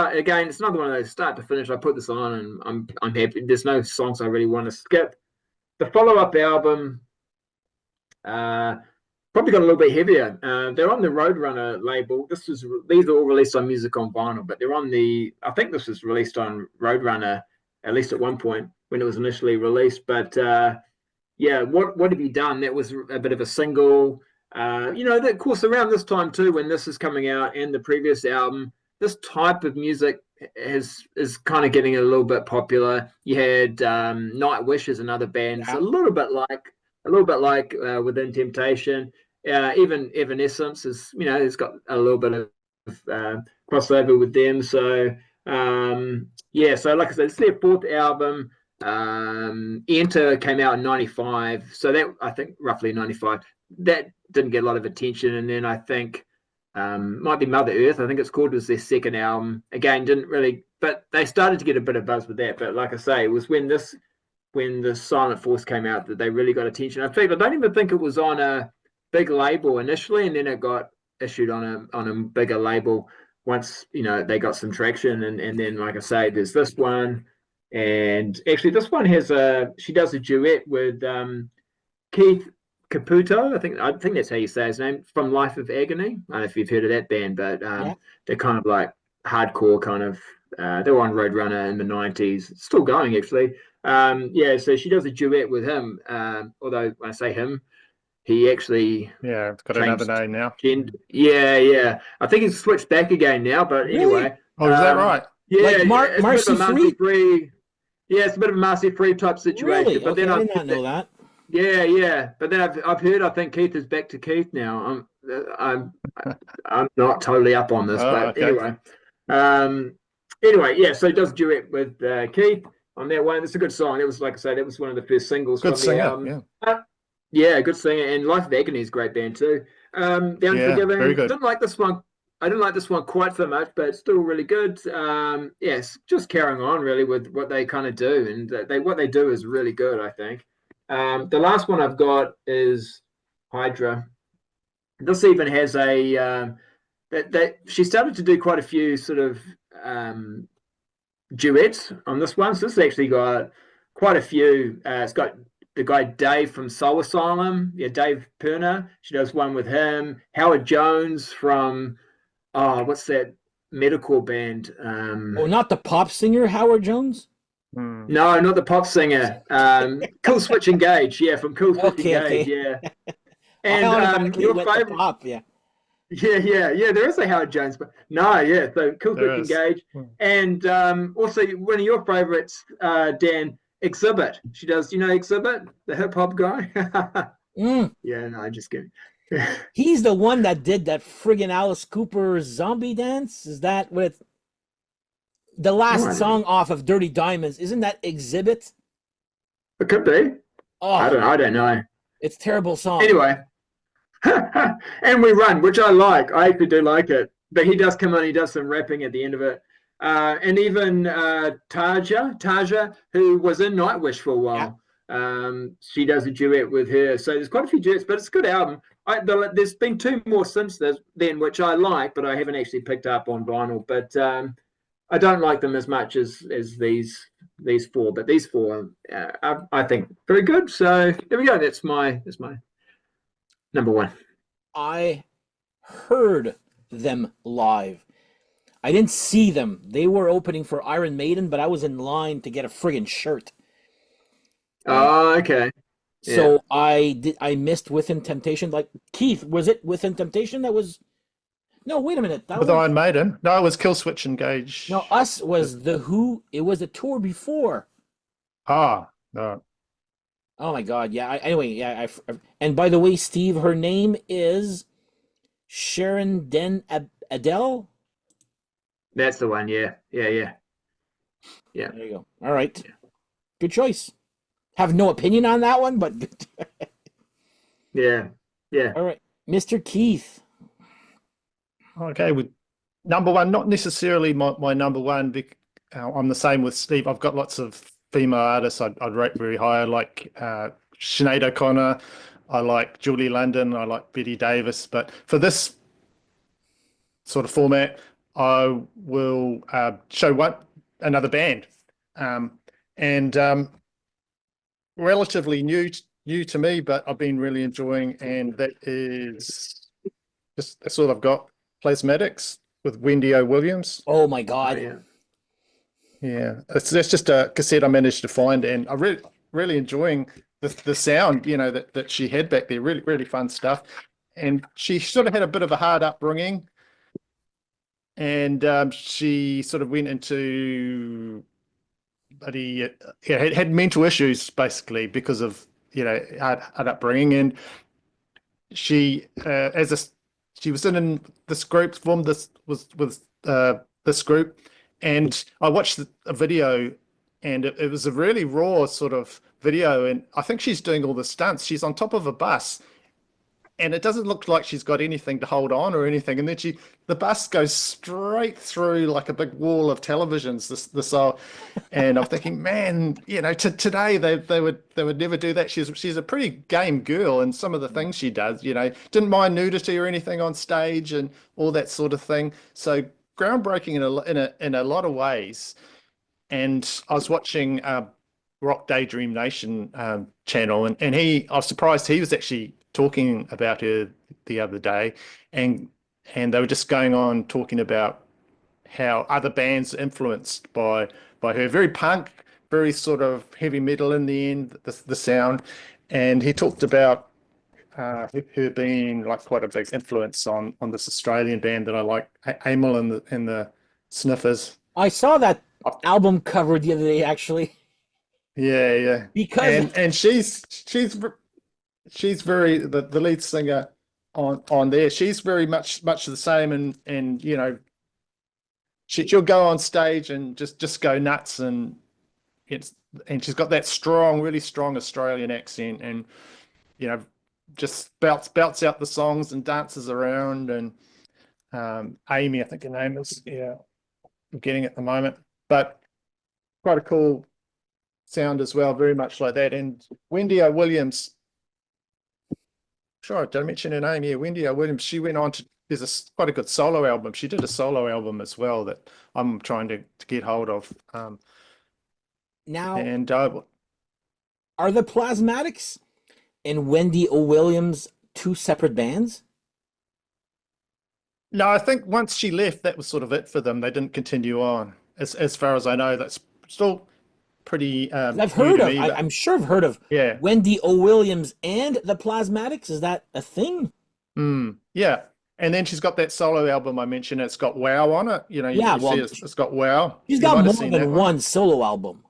another one of those start to finish. I put this on and I'm happy. There's no songs I really want to skip. The follow-up album probably got a little bit heavier. They're on the Roadrunner label. These are all released on Music on Vinyl, but they're on I think this was released on Roadrunner at least at one point when it was initially released. But yeah, what have you done? That was a bit of a single. Of course, around this time too, when this is coming out and the previous album, this type of music is kind of getting a little bit popular. You had Nightwish is another band, it's a little bit like Within Temptation. Even Evanescence is, it's got a little bit of crossover with them. So yeah, so like I said, it's their fourth album. Enter came out in 95, so that, I think, roughly 95, that didn't get a lot of attention. And then I think might be Mother Earth, I think it's called, was their second album. Again, didn't really, but they started to get a bit of buzz with that. But like I say, it was when the Silent Force came out that they really got attention. In fact, I don't even think it was on a big label initially, and then it got issued on a bigger label once they got some traction. And then, like I say, there's this one. And actually, this one she does a duet with Keith Caputo. I think that's how you say his name, from Life of Agony. I don't know if you've heard of that band, but they're kind of like hardcore kind of. They were on Roadrunner in the 90s, still going actually. Yeah, so she does a duet with him. Although when I say him, he actually Yeah, it's got another changed name now. gender. Yeah, yeah. I think he's switched back again now. But Really? anyway, Oh, is that right? yeah, Like it's a bit Marcy of a Marcy Free? Free. Yeah, it's a bit of a Marcy Free type situation. Really? But Okay, then I I've did not know that. yeah, yeah. But then I've heard I think Keith is back to Keith now. I'm I'm not totally up on this, Oh, but okay. um, anyway, yeah. So he does duet with Keith on that one. It's a good song. It was like I say, that was one of the first singles Good from the singer. album. Yeah. Yeah, good singer, and Life of Agony is a great band too. The Yeah, very Unforgiven, good. didn't like this one. I didn't like this one quite so much, but it's still really good. Yes, just carrying on really with what they kind of do, and what they do is really good, I think. The last one I've got is Hydra. This even has a that she started to do quite a few sort of um, duets on this one. So this has actually got quite a few. It's got the guy Dave from Soul Asylum, yeah, Dave Perner. She does one with him. Howard Jones from what's that medical band? Oh, not the pop singer Howard Jones? Hmm. No, not the pop singer. Cool Switch Engage, yeah, from Cool Switch Okay, Engage, okay. yeah. I And automatically your went to favorite. pop, yeah. Yeah. There is a Howard Jones, but no, yeah. So Cool There Switch is. Engage, and also one of your favorites, Dan, Exhibit. She does. You know Exhibit, the hip hop guy. Mm. Yeah, no, just kidding. He's the one that did that friggin' Alice Cooper zombie dance. Is that with the last song off of Dirty Diamonds? Isn't that Exhibit? It could be. Oh, I don't know. it's a terrible song. Anyway, and we run, which I like. I actually do like it. But he does come on. He does some rapping at the end of it. And even Taja, who was in Nightwish for a while, she does a duet with her. So there's quite a few duets, but it's a good album. There's been two more since then, which I like, but I haven't actually picked up on vinyl. But I don't like them as much as these four. But these four, I think, very good. So there we go. That's my number one. I heard them live. I didn't see them. They were opening for Iron Maiden, but I was in line to get a friggin' shirt. Oh, okay. So I missed Within Temptation. Like Keith, was it Within Temptation that was? No, wait a minute. That With was Iron Maiden? No, it was Killswitch Engage. no. Us was the Who. It was the tour before. Ah, no. Oh my God! Yeah. Anyway, yeah. And by the way, Steve, her name is Sharon Den Adele. That's the one. Yeah. There you go. All right. Good choice. Have no opinion on that one, but Yeah. all right, Mr. Keith. Okay, with number one, not necessarily my number one. I'm the same with Steve. I've got lots of female artists I'd rate very high. I like Sinead O'Connor. I like Julie London. I like Betty Davis. But for this sort of format, I will show another band, and relatively new to me, but I've been really enjoying, and that is just that's all I've got. Plasmatics with Wendy O. Williams. Oh my God. Yeah, that's just a cassette I managed to find, and I'm really enjoying the sound, that she had back there. Really, really fun stuff. And she sort of had a bit of a hard upbringing, and she sort of went into, but had mental issues basically because of hard upbringing, and she she was in this group, formed this group, and I watched a video, and it was a really raw sort of video, and I think she's doing all the stunts. She's on top of a bus, and it doesn't look like she's got anything to hold on or anything, and then the bus goes straight through like a big wall of televisions. And I'm thinking, man, today they would never do that. She's a pretty game girl, and some of the things she does, didn't mind nudity or anything on stage and all that sort of thing. So groundbreaking in a lot of ways. And I was watching Rock Daydream Nation channel, and I was surprised he was actually talking about her the other day, and they were just going on talking about how other bands are influenced by her. Very punk, very sort of heavy metal in the end, the sound. And he talked about her being like quite a big influence on this Australian band that I like, Amyl and the Sniffers. I saw that album cover the other day, actually. Yeah, yeah. Because And she's very the lead singer on there. She's very much the same, and you know, she'll go on stage and just go nuts, and she's got that strong, really strong Australian accent, and you know, just belts out the songs and dances around. And Amy, I think her name is, yeah, I'm getting at the moment, but quite a cool sound as well, very much like that. And Wendy O. Williams, sure, did I mention her name? Yeah, Wendy O. Williams. She went on to, there's quite a good solo album. She did a solo album as well that I'm trying to get hold of. now, And are the Plasmatics and Wendy O. Williams two separate bands? no, I think once she left, that was sort of it for them. They didn't continue on, as far as I know. That's still pretty. 'Cause I've new heard to of, me, but I'm sure I've heard of yeah, Wendy O. Williams and the Plasmatics. Is that a thing? yeah. And then she's got that solo album I mentioned. It's got Wow on it. You know, Yeah, you well, see it's got Wow. She's You got might have more seen that than one solo album.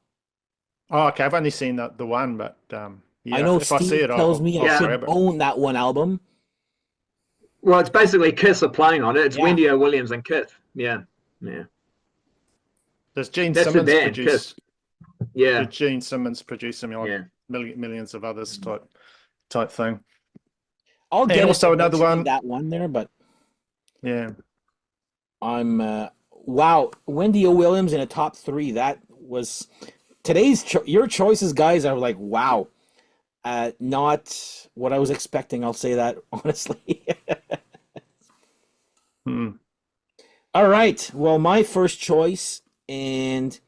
Oh, okay. I've only seen the one, but yeah, I know if I see Steve it, tells me I I'll should grab it. own that one album. Well, it's basically Kiss are playing on it. It's Yeah. Wendy O. Williams and Kiss. Yeah, yeah. Does Gene That's the Simmons band, produce? Kiss. Yeah, Did Gene Simmons produce something like yeah. millions of others type thing? I'll And get also it another eventually, one. that one there, but Yeah. I'm wow, Wendy O. Williams in a top 3. That was today's your choices, guys. Are like wow, not what I was expecting. I'll say that honestly. Hmm. All right. Well, my first choice, and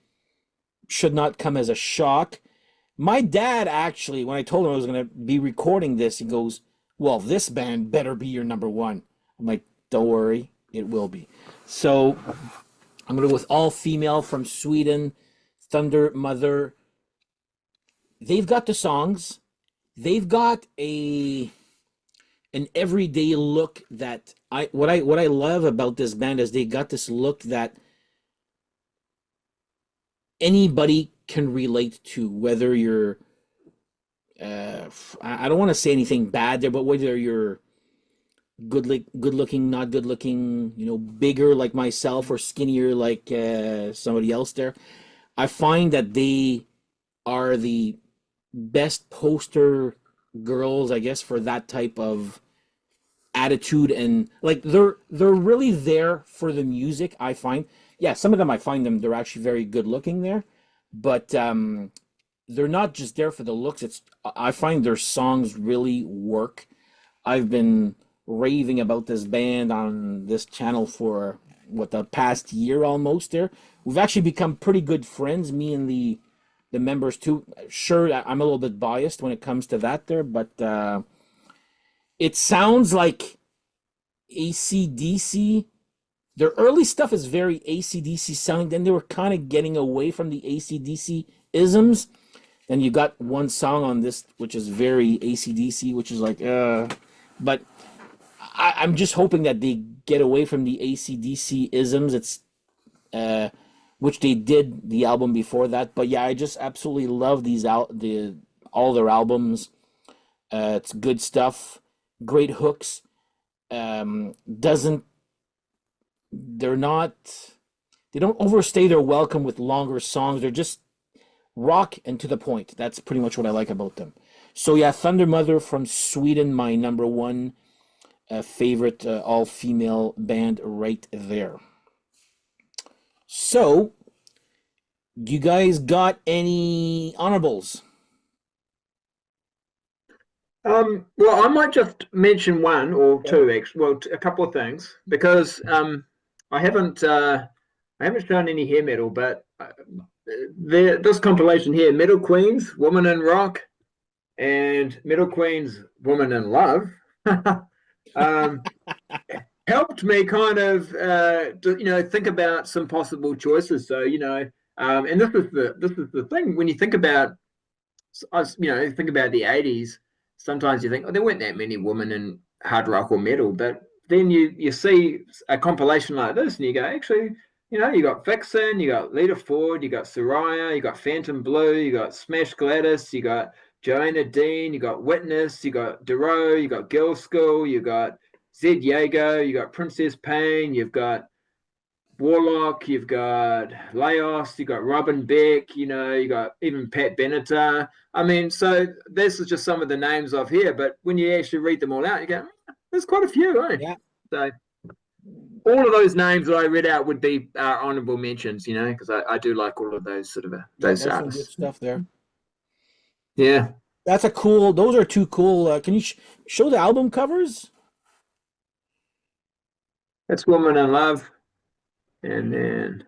should not come as a shock. My dad actually, when I told him I was going to be recording this, he goes, "Well, this band better be your number one." I'm like, "Don't worry, it will be." So I'm going to go with all female from Sweden, Thunder Mother. They've got the songs. They've got an everyday look that what I love about this band is they got this look that anybody can relate to, whether you're I don't want to say anything bad there, but whether you're good looking, not good looking, you know, bigger like myself or skinnier like somebody else there, I find that they are the best poster girls, I guess, for that type of attitude. And like they're really there for the music. I find, yeah, some of them, I find them, they're actually very good looking there, but they're not just there for the looks. I find their songs really work. I've been raving about this band on this channel for the past year almost there. We've actually become pretty good friends, me and the members too. Sure, I'm a little bit biased when it comes to that there, but it sounds like AC/DC. Their early stuff is very AC/DC sounding. Then they were kind of getting away from the AC/DC isms. Then you got one song on this which is very AC/DC, which is like, but I'm just hoping that they get away from the AC/DC isms. It's which they did the album before that. But yeah, I just absolutely love all their albums. It's good stuff, great hooks. They don't overstay their welcome with longer songs. They're just rock and to the point. That's pretty much what I like about them. So yeah, Thunder Mother from Sweden, my number one favorite all-female band right there. So, you guys got any honorables? Well, I might just mention one or two, actually. Well, a couple of things, because I haven't shown any hair metal, but this compilation here, Metal Queens, Woman in Rock, and Metal Queens, Woman in Love, helped me kind of think about some possible choices. So and this is the thing when you think about us, think about the '80s. Sometimes you think, oh, there weren't that many women in hard rock or metal, but then you see a compilation like this, and you go, actually, you got Vixen, you got Lita Ford, you got Soraya, you got Phantom Blue, you got Smash Gladys, you got Joanna Dean, you got Witness, you got Duro, you got Girl School, you got Zed Yago, you got Princess Pain, you've got Warlock, you've got Laos, you've got Robin Beck, you got even Pat Benatar. I mean, so this is just some of the names off here, but when you actually read them all out, you go, there's quite a few, eh? Yeah. So all of those names that I read out would be honorable mentions, because I do like all of those sort of those There's some good artists. stuff there. Yeah. Those are two cool. Can you show the album covers? That's Woman in Love. And then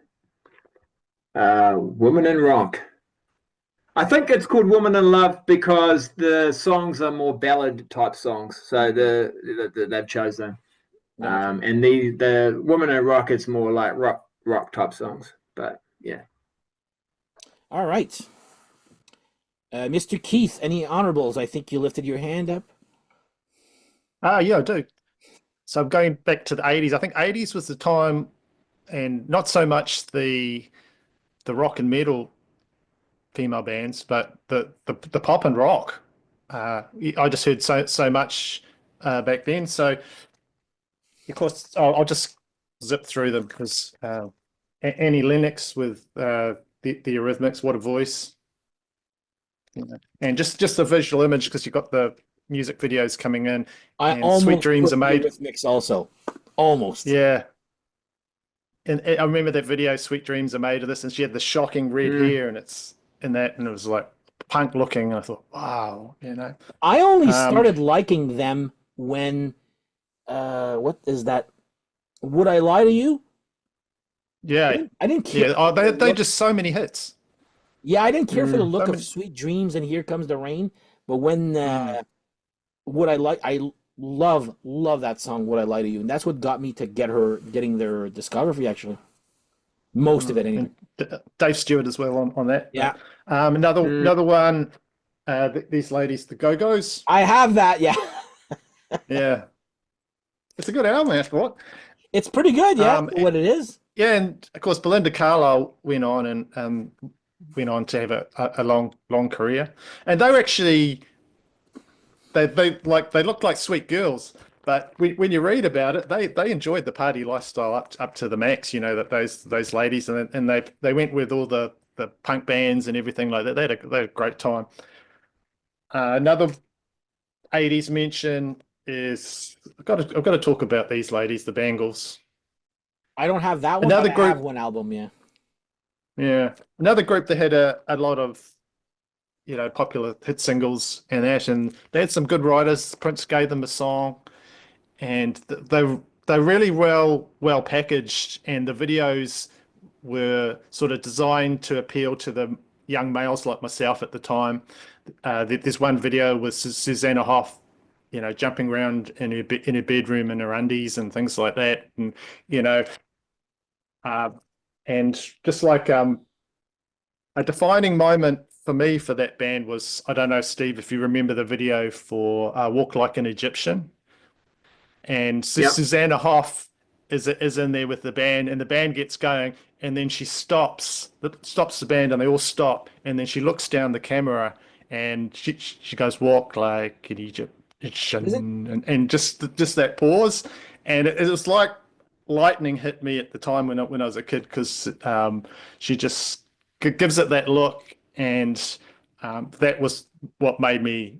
Woman in Rock. I think it's called Woman in Love because the songs are more ballad type songs. So they've chosen. And the Woman in Rock, it's more like rock type songs. But yeah. All right. Mr. Keith, any honorables? I think you lifted your hand up. Yeah, I do. So I'm going back to the 80s. I think 80s was the time, and not so much the rock and metal female bands, but the pop and rock. I just heard so much back then. So of course I'll just zip through them because Annie Lennox with the Eurythmics, What a Voice. And just the visual image, because you've got the music videos coming in. I and almost Sweet Dreams Are Made. Eurythmics also. Almost. Yeah. And I remember that video, Sweet Dreams Are Made of This, and she had the shocking red hair, and it's in that, and it was like punk looking. And I thought, wow, I only started liking them when, what is that? Would I Lie to You? Yeah. I didn't care. Yeah. Oh, they just so many hits. Yeah, I didn't care for the look of Sweet Dreams and Here Comes the Rain, but when I love that song, Would I Lie to You, and that's what got me to getting their discography, actually. Most of it anyway. Dave Stewart as well on that. Yeah. Another one, these ladies, the Go-Go's. I have that, yeah. Yeah. It's a good album, I thought. It's pretty good, yeah, for what it is. Yeah, and of course Belinda Carlisle went on to have a long career, and they were actually they looked like sweet girls, but when you read about it, they enjoyed the party lifestyle up to the max. That those ladies, and they went with all the punk bands and everything like that. They had a great time. Another 80s mention is I've got to talk about these ladies, the Bangles. I don't have that one. Another but group, I have one album, yeah. Yeah, another group that had a lot of popular hit singles and they had some good writers. Prince gave them a song, and they're really well packaged, and the videos were sort of designed to appeal to the young males like myself at the time. There's one video with Susanna Hoff, jumping around in her bedroom in her undies and things like that, and and just like a defining moment for me for that band was, I don't know, Steve, if you remember the video for Walk Like an Egyptian, and Susanna Hoff is in there with the band, and the band gets going, and then she stops the band, and they all stop, and then she looks down the camera, and she goes, "Walk like an Egyptian," and just that pause, and it was like lightning hit me at the time when I was a kid, because she just gives it that look, and that was what made me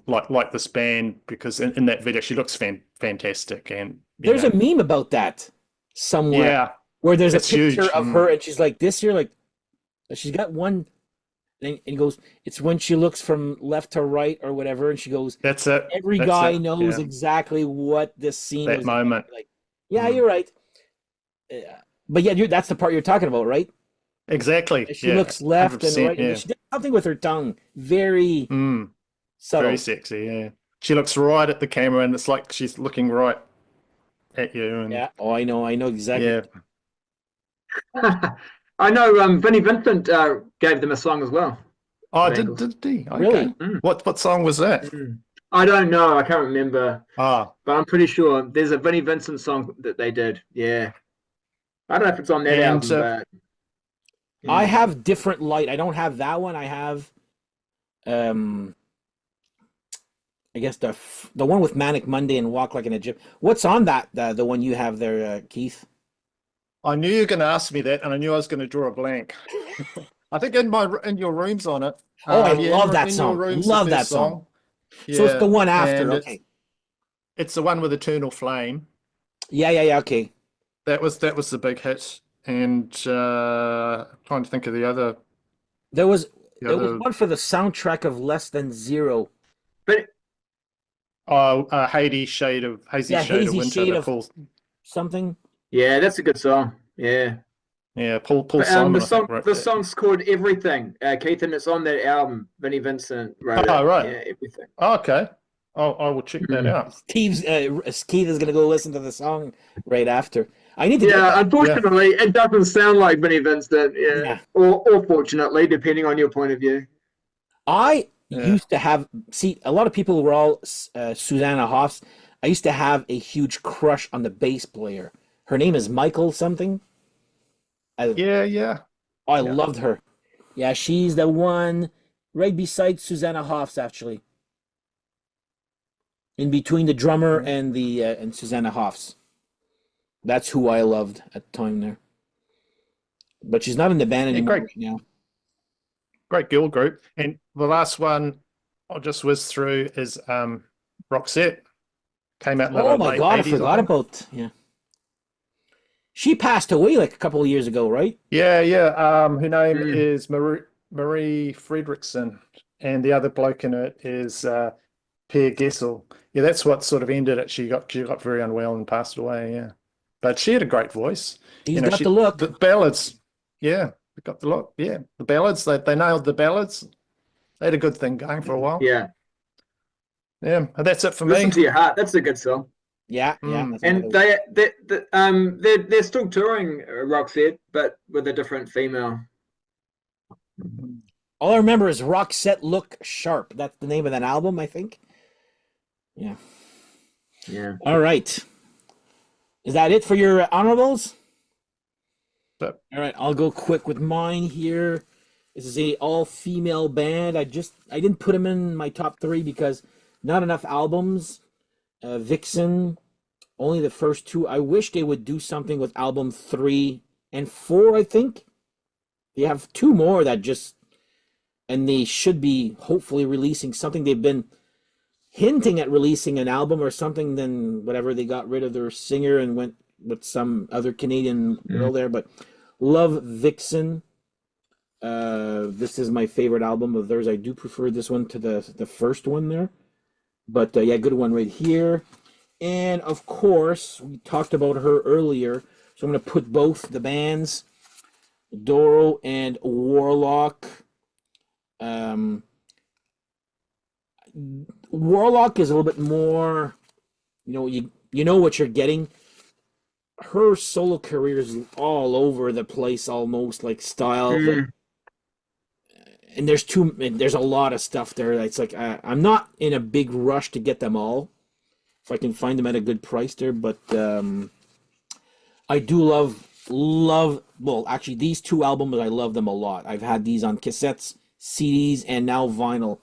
like this band, because in that video she looks fantastic. And there's a meme about that somewhere, where there's a picture of her, and she's like this here, like she's got one thing, and goes, it's when she looks from left to right or whatever, and she goes, that's it. Every guy knows exactly what this scene that was moment. Like, yeah, you're right. But yeah, that's the part you're talking about, right? Exactly. She looks left and right. And she did something with her tongue. Very subtle. Very sexy, yeah. She looks right at the camera, and it's like she's looking right at you. And Yeah. Oh, I know exactly. yeah. I know Vinnie Vincent gave them a song as well. Oh, The did, Bengals. did he? Okay. Really? Mm. What song was that? I don't know. I can't remember, Ah, but I'm pretty sure there's a Vinnie Vincent song that they did. Yeah. I don't know if it's on that and album, but I have Different Light. I don't have that one. I have, I guess the one with Manic Monday and Walk Like an Egyptian. What's on that? The one you have there, Keith? I knew you were going to ask me that, and I knew I was going to draw a blank. I think in your room's on it. Oh, I Yeah, love that in song. your room's Love the that first song. Yeah, So it's the one after. and Okay. it's the one with Eternal Flame. Yeah. Okay. That was the big hit, and trying to think of the other. There was The other one for the soundtrack of Less Than Zero. but Hazy Shade of Hazy Winter. Shade The of Paul, something. yeah, that's a good song. Yeah. Paul But, Simon. the I song, think, wrote the that. song's called Everything, Keith, and it's on that album. Vinnie Vincent wrote Oh, it. right. Yeah, Everything. Oh, okay. I will check that out. Keith is gonna go listen to the song right after. I need to get Yeah, that. unfortunately, it doesn't sound like Vinnie Vincent. Yeah. Yeah. Or fortunately, depending on your point of view. I Yeah. used to have a lot of people were all Susanna Hoffs. I used to have a huge crush on the bass player. Her name is Michael something. Yeah. I loved her. Yeah, she's the one right beside Susanna Hoffs, actually. In between the drummer and the and Susanna Hoffs. That's who I loved at the time there. But she's not in the band anymore right now. Great girl group. And the last one I'll just whiz through is Roxette. Came out in the Oh my late God, 80s, I forgot think. about She passed away like a couple of years ago, right? Yeah. Her name is Marie Fredrickson, and the other bloke in it is Per Gessel. Yeah, that's what sort of ended it. She got very unwell and passed away. Yeah, but she had a great voice. She's got the look. The ballads. Yeah, they got the look. Yeah, the ballads. They nailed the ballads. They had a good thing going for a while. Yeah. Yeah, and that's it for Listen me. to Your Heart. That's a good song. Yeah. And another one. they're still touring Roxette, but with a different female. All I remember is Roxette Look Sharp. That's the name of that album, I think. Yeah. Yeah. All right. Is that it for your honorables? So, All right, I'll go quick with mine here. This is a all-female band. I didn't put them in my top 3 because not enough albums. Vixen, only the first 2. I wish they would do something with album 3 and 4, I think. They have 2 more that and they should be hopefully releasing something. They've been hinting at releasing an album or something, then whatever, they got rid of their singer and went with some other Canadian girl there. But love Vixen. This is my favorite album of theirs. I do prefer this one to the first one there. But yeah, good one right here. And of course, we talked about her earlier. So I'm going to put both the bands, Doro and Warlock. Warlock is a little bit more, you know what you're getting. Her solo career is all over the place, almost like style. And there's a lot of stuff there. It's like I'm not in a big rush to get them all, if I can find them at a good price there. But I do love. Well, actually, these 2 albums I love them a lot. I've had these on cassettes, CDs, and now vinyl.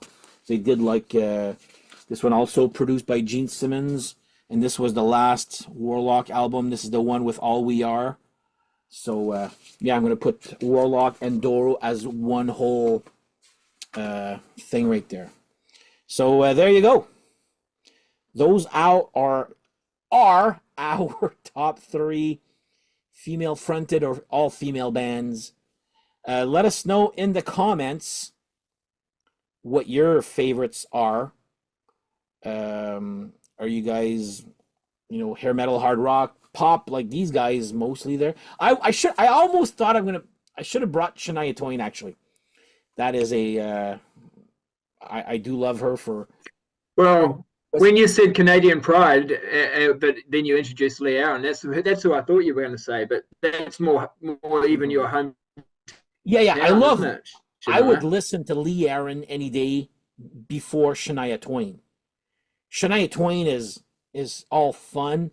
They did like this one also produced by Gene Simmons, and this was the last Warlock album. This is the one with All We Are. So yeah, I'm gonna put Warlock and Doro as one whole thing right there. So there you go. Those are our top 3 female fronted or all female bands. Let us know in the comments what your favorites are. Are you guys, hair metal, hard rock, pop, like these guys mostly there? I almost thought I should have brought Shania Twain, actually. That is I do love her for. Well, When you said Canadian Pride, but then you introduced Lee Aaron, that's who I thought you were going to say. But that's more even your home. Yeah. I Town, love. isn't it, I would Shania? listen to Lee Aaron any day before Shania Twain. Shania Twain is all fun.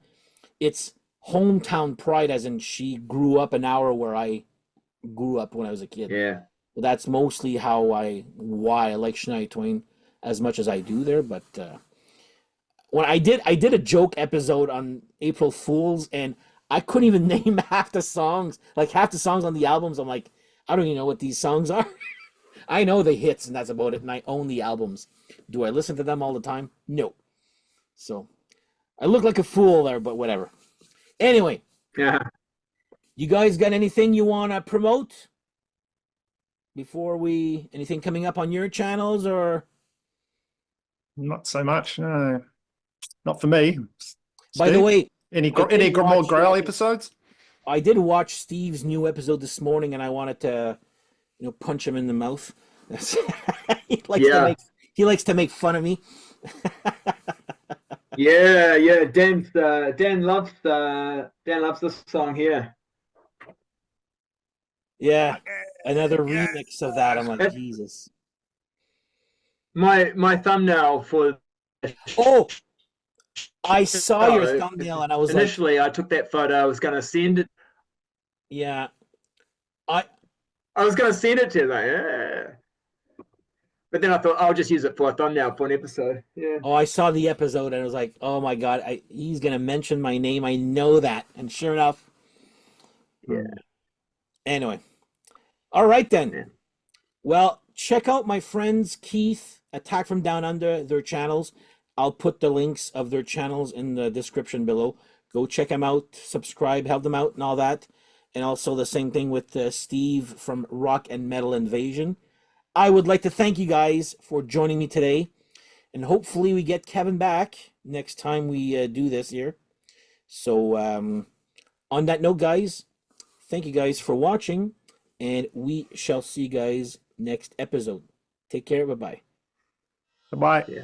It's hometown pride, as in she grew up an hour where I grew up when I was a kid. Yeah. That's mostly why I like Shania Twain as much as I do there. But when I did a joke episode on April Fools, and I couldn't even name half the songs. Like half the songs on the albums, I'm like, I don't even know what these songs are. I know the hits, and that's about it. And I own the albums. Do I listen to them all the time? No. So I look like a fool there, but whatever. Anyway, Yeah. you guys got anything you want to promote before anything coming up on your channels or? Not so much. No, not for me. By the Steve, way, any I did more watch Grail the- episodes? I did watch Steve's new episode this morning, and I wanted to, punch him in the mouth. he likes to make fun of me. Yeah. Dan loves this song here. Yeah, another remix of that. I'm like, Jesus. My thumbnail for Oh, I saw your Oh, thumbnail, and I was like, initially I took that photo. I was going to send it. yeah, I was going to send it to you, yeah. But then I thought I'll just use it for a thumbnail for an episode. Yeah. oh, I saw the episode, and I was like, oh my God, he's gonna mention my name. I know that, and sure enough, Yeah. Anyway, all right then. Yeah. Well, check out my friends Keith, Attack from Down Under, their channels. I'll put the links of their channels in the description below. Go check them out, subscribe, help them out, and all that. And also the same thing with Steve from Rock and Metal Invasion. I would like to thank you guys for joining me today, and hopefully we get Kevin back next time we do this here. So on that note, guys, thank you guys for watching, and we shall see you guys next episode. Take care. Bye-bye. Bye. Yeah.